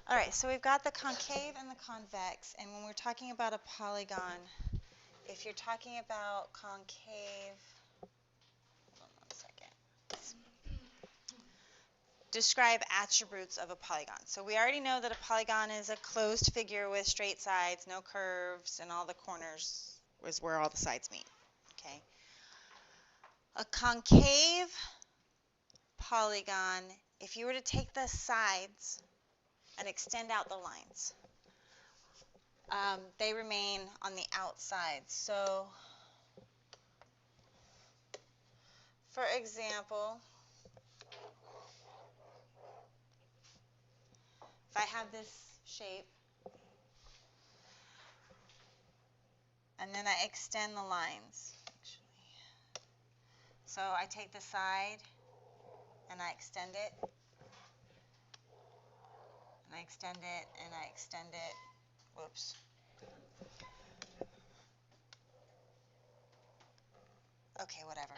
All right, so we've got the concave and the convex, and when we're talking about a polygon, if you're talking about concave, hold on one second. Describe attributes of a polygon. So we already know that a polygon is a closed figure with straight sides, no curves, and all the corners is where all the sides meet. Okay. A concave polygon, if you were to take the sides and extend out the lines, they remain on the outside. So, for example, if I have this shape and then I extend the lines, so I take the side and I extend it, and I extend it, and I extend it. Whoops. Okay, whatever.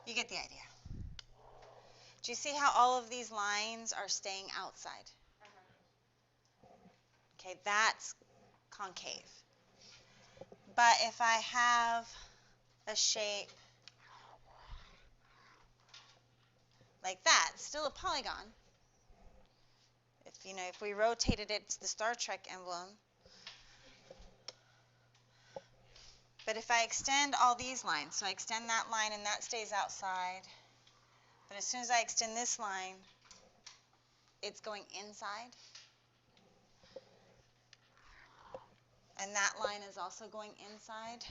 You get the idea. Do you see how all of these lines are staying outside? Okay, that's concave. But if I have a shape like that, it's still a polygon. If we rotated it to the Star Trek emblem. But if I extend all these lines, so I extend that line and that stays outside, but as soon as I extend this line, it's going inside. And that line is also going inside.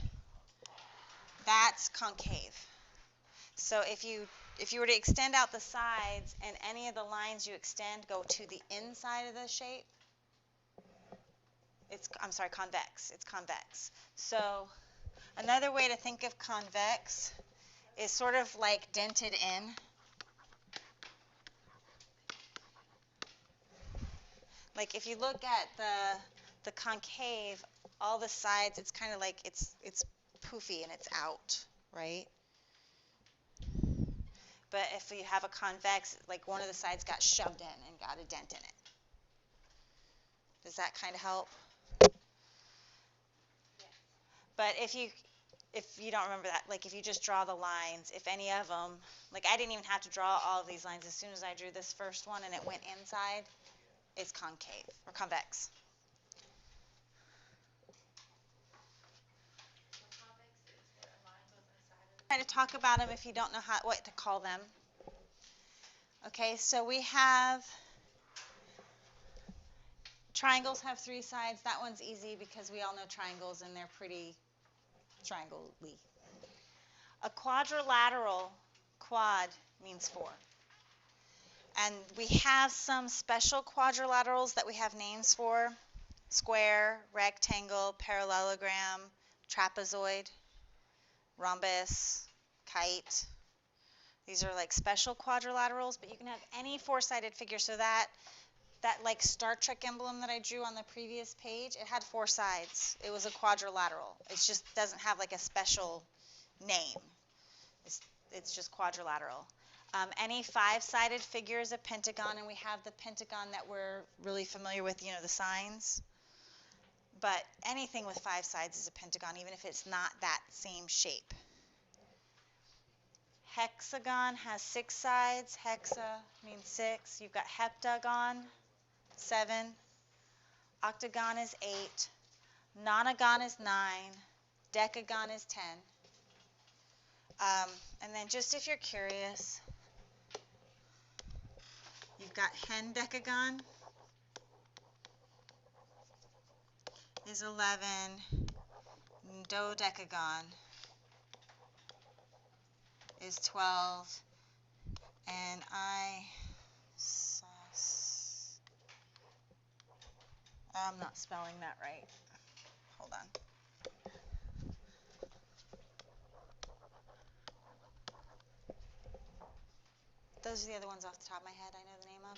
That's concave. So if you were to extend out the sides and any of the lines you extend go to the inside of the shape, convex. It's convex. So another way to think of convex is sort of like dented in. Like if you look at the concave, all the sides, it's kind of like it's poofy and it's out, right? But if you have a convex, like one of the sides got shoved in and got a dent in it. Does that kind of help? But if you don't remember that, like if you just draw the lines, if any of them, like I didn't even have to draw all of these lines. As soon as I drew this first one and it went inside, it's concave or convex. Try to talk about them if you don't know what to call them. Okay, so we have triangles have 3 sides. That one's easy because we all know triangles and they're pretty triangle-y. A quadrilateral, quad means 4. And we have some special quadrilaterals that we have names for: square, rectangle, parallelogram, trapezoid, rhombus, kite. These are like special quadrilaterals, but you can have any 4-sided figure. So that like Star Trek emblem that I drew on the previous page, it had 4 sides. It was a quadrilateral. It just doesn't have like a special name. It's just quadrilateral. Any 5-sided figure is a pentagon, and we have the pentagon that we're really familiar with, the signs. But anything with 5 sides is a pentagon, even if it's not that same shape. Hexagon has 6 sides. Hexa means 6. You've got heptagon, 7. Octagon is 8. Nonagon is 9. Decagon is 10. And then just if you're curious, you've got hendecagon is 11. Dodecagon is 12. And I'm not spelling that right. Hold on. Those are the other ones off the top of my head I know the name of.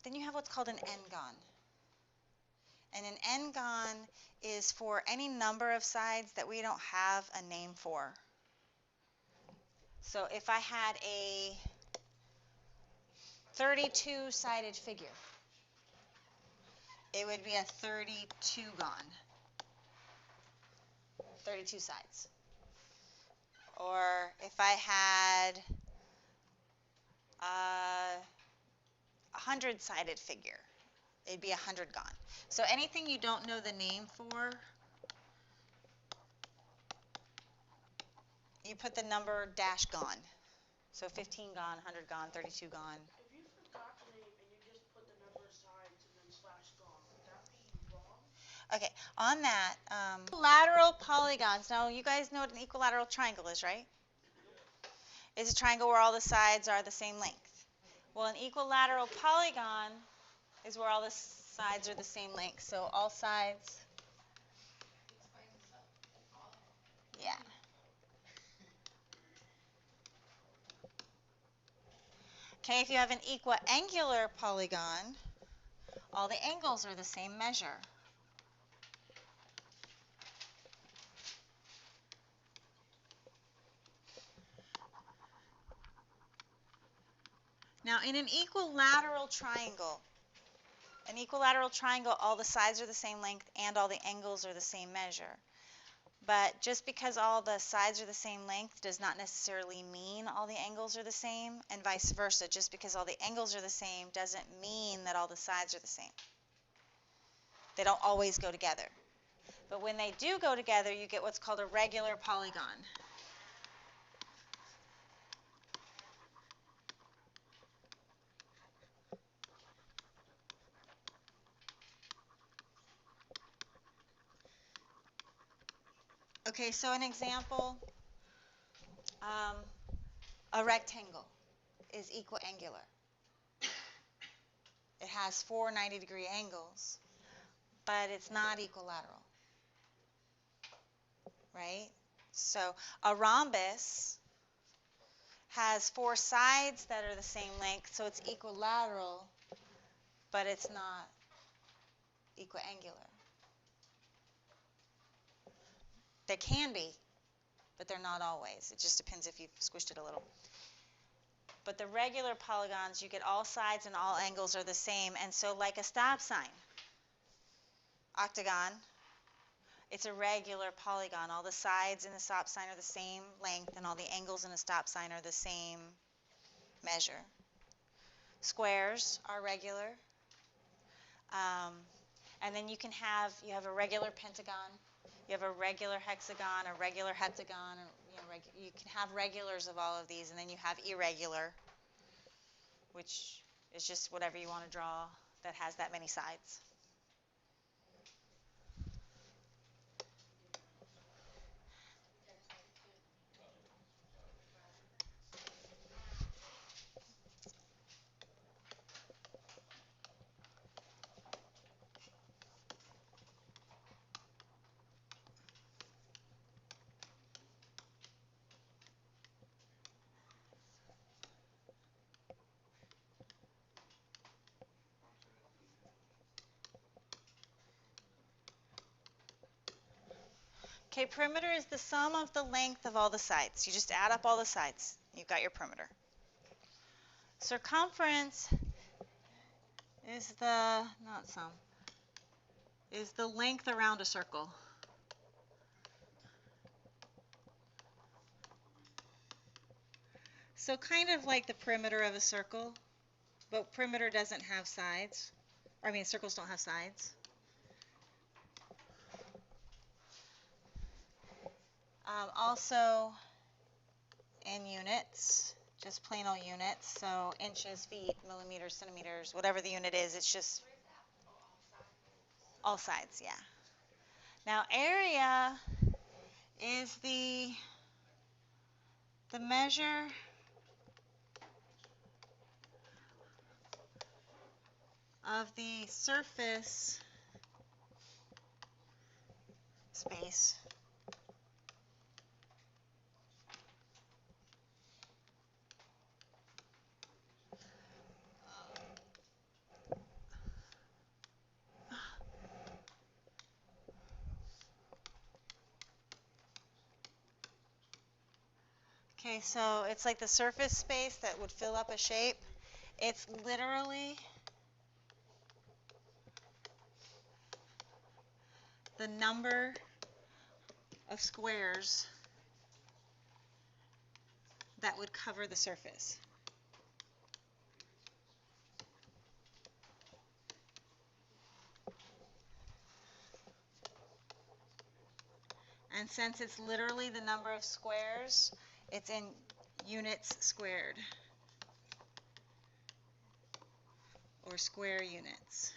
Then you have what's called an n-gon. And an n-gon is for any number of sides that we don't have a name for. So if I had a 32-sided figure, it would be a 32gon. 32 sides. Or if I had a 100-sided figure, it'd be a 100gon. So anything you don't know the name for, you put the number dash gon. So 15 gon, 100 gon, 32 gon. If you forgot the name and you just put the number of sides and then slash gon, would that be wrong? Okay, on that, lateral polygons. Now, you guys know what an equilateral triangle is, right? It's a triangle where all the sides are the same length. Well, an equilateral polygon is where all the sides are the same length. So all sides, yeah. Okay, if you have an equiangular polygon, all the angles are the same measure. Now, in an equilateral triangle, all the sides are the same length and all the angles are the same measure. But just because all the sides are the same length does not necessarily mean all the angles are the same, and vice versa. Just because all the angles are the same doesn't mean that all the sides are the same. They don't always go together. But when they do go together, you get what's called a regular polygon. Okay, so an example, a rectangle is equiangular. It has 4 90-degree angles, but it's not equilateral, right? So a rhombus has 4 sides that are the same length, so it's equilateral, but it's not equiangular. They can be, but they're not always. It just depends if you've squished it a little. But the regular polygons, you get all sides and all angles are the same, and so like a stop sign, octagon, it's a regular polygon. All the sides in the stop sign are the same length, and all the angles in a stop sign are the same measure. Squares are regular. And then you have a regular pentagon, you have a regular hexagon, a regular heptagon, or, you can have regulars of all of these, and then you have irregular, which is just whatever you want to draw that has that many sides. Okay, perimeter is the sum of the length of all the sides. You just add up all the sides. You've got your perimeter. Circumference is is the length around a circle. So kind of like the perimeter of a circle, but perimeter doesn't have sides. Circles don't have sides. Also in units, just plain old units, so inches, feet, millimeters, centimeters, whatever the unit is, it's just all sides, yeah. Now area is the measure of the surface space Okay, so it's like the surface space that would fill up a shape. It's literally the number of squares that would cover the surface. And since it's literally the number of squares, it's in units squared, or square units,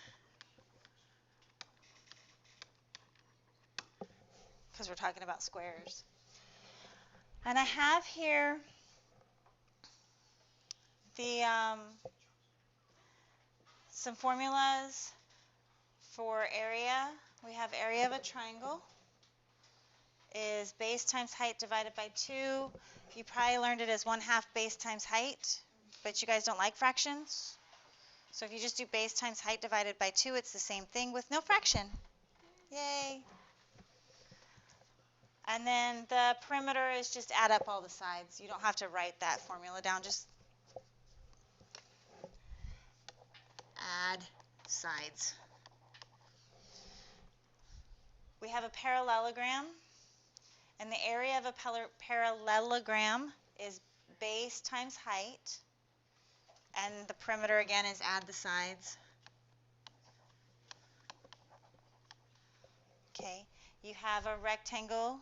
because we're talking about squares. And I have here the some formulas for area. We have area of a triangle is base times height divided by 2. You probably learned it as 1/2 base times height, but you guys don't like fractions. So if you just do base times height divided by 2, it's the same thing with no fraction. Yay. And then the perimeter is just add up all the sides. You don't have to write that formula down, just add sides. We have a parallelogram, and the area of a parallelogram is base times height, and the perimeter again is add the sides. Okay, you have a rectangle.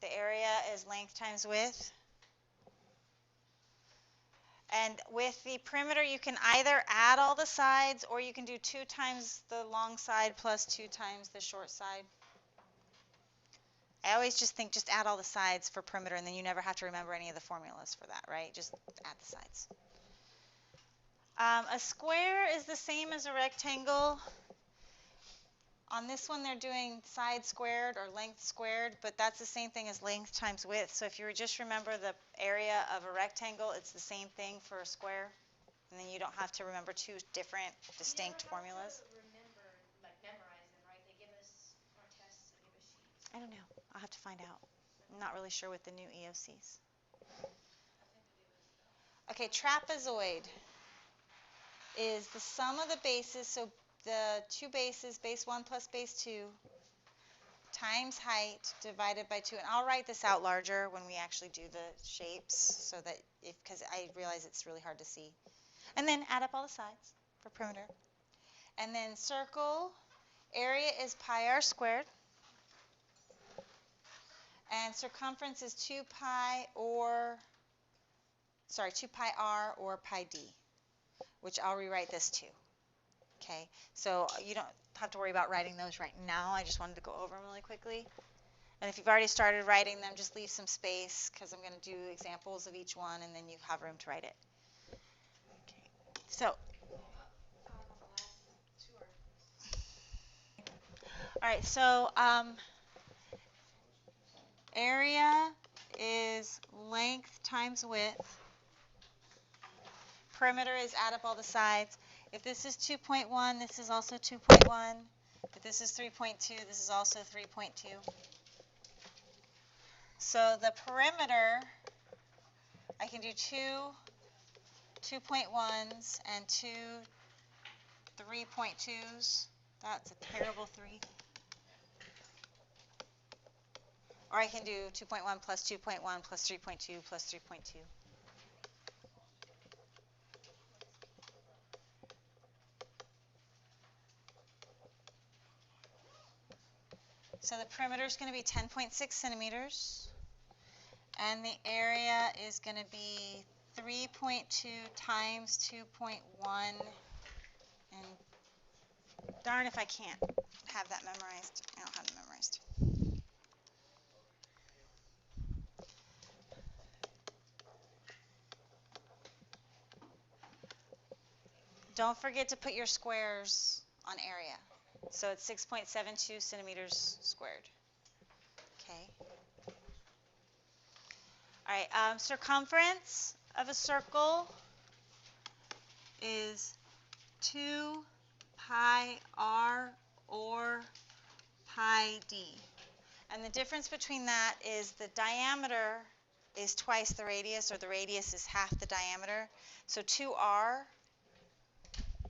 The area is length times width. And with the perimeter, you can either add all the sides, or you can do 2 times the long side plus 2 times the short side. I always just think just add all the sides for perimeter, and then you never have to remember any of the formulas for that, right? Just add the sides. A square is the same as a rectangle. On this one, they're doing side squared or length squared, but that's the same thing as length times width. So if you just remember the area of a rectangle, it's the same thing for a square. And then you don't have to remember 2 different distinct formulas. Remember, like memorize them, right? They give us our tests, they give us sheets. I don't know. I'll have to find out. I'm not really sure with the new EOCs. Okay, trapezoid is the sum of the bases, so the 2 bases, base 1 plus base 2, times height divided by 2. And I'll write this out larger when we actually do the shapes, so that because I realize it's really hard to see. And then add up all the sides for perimeter. And then circle, area is pi r squared. And circumference is 2 pi r or pi d, which I'll rewrite this too. Okay, so you don't have to worry about writing those right now. I just wanted to go over them really quickly. And if you've already started writing them, just leave some space, because I'm going to do examples of each one, and then you have room to write it. Okay, so. All right, so area is length times width. Perimeter is add up all the sides. If this is 2.1, this is also 2.1. If this is 3.2, this is also 3.2. So the perimeter, I can do 2 2.1s and 2 3.2s. That's a terrible 3. Or I can do 2.1 plus 2.1 plus 3.2 plus 3.2. So the perimeter is going to be 10.6 centimeters. And the area is going to be 3.2 times 2.1. And darn if I can't have that memorized. I don't have it memorized. Don't forget to put your squares on area. So it's 6.72 centimeters squared. Okay. All right, circumference of a circle is 2 pi r or pi d. And the difference between that is the diameter is twice the radius, or the radius is half the diameter. So 2r,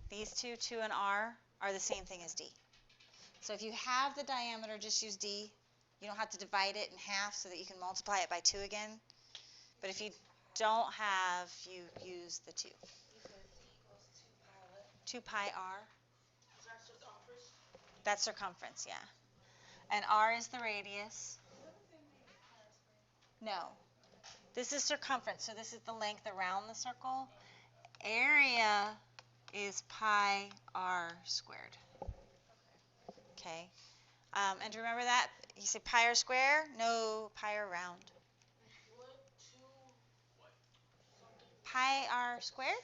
these two, 2 and r, are the same thing as d. So if you have the diameter, just use D. You don't have to divide it in half so that you can multiply it by 2 again. But if you don't have, you use the 2. You said C equals 2 pi what? 2 pi r. Is that circumference? That's circumference, yeah. And r is the radius. Is that the same thing as pi r squared? No. Okay. This is circumference, so this is the length around the circle. Area is pi r squared. Okay. Okay. And remember that? You say pi r square? No, pi r round. What? 2 something? Pi r squared?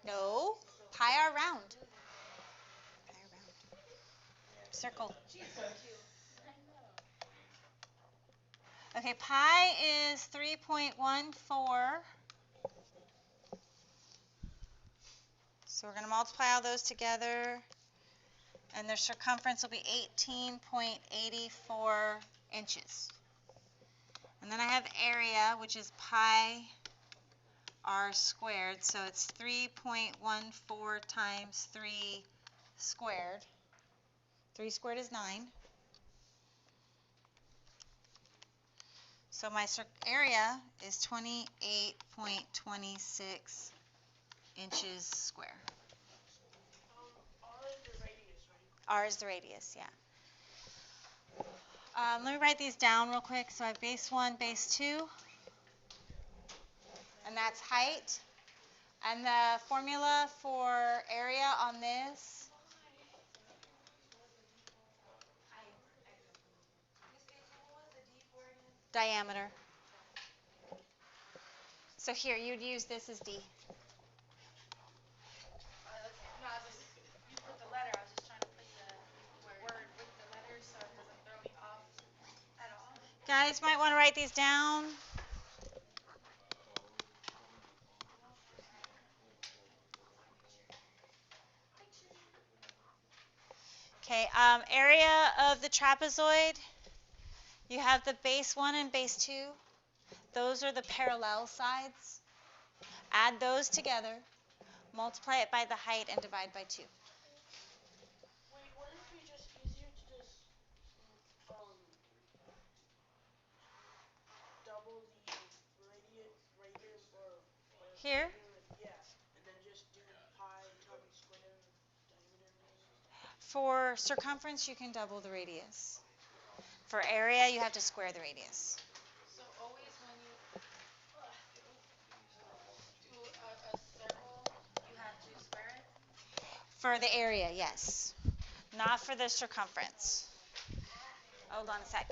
No, pi r round. Pi r round. Circle. She's so cute. I know. Okay, pi is 3.14. So we're going to multiply all those together, and their circumference will be 18.84 inches. And then I have area, which is pi r squared, so it's 3.14 times 3 squared. 3 squared is 9. So my area is 28.26 inches square. R is the radius, right? R is the radius, yeah. Let me write these down real quick. So I have base 1, base 2, and that's height. And the formula for area on this, Miss Casey, what was the D for again? diameter. So here, you'd use this as D. Okay. No, I was just, you put the letter, I was just trying to put the word with the letter so it doesn't throw me off at all. Guys might want to write these down. Okay, area of the trapezoid, you have the base 1 and base 2. Those are the parallel sides. Add those together, multiply it by the height, and divide by 2. Wait, wouldn't it be just easier to just um double the radius or Here, yeah, and then just do pi times square diameter or whatever? for circumference, you can double the radius. For area, you have to square the radius. So always when you do a circle, you have to square it? For the area, yes. Not for the circumference. Hold on a sec.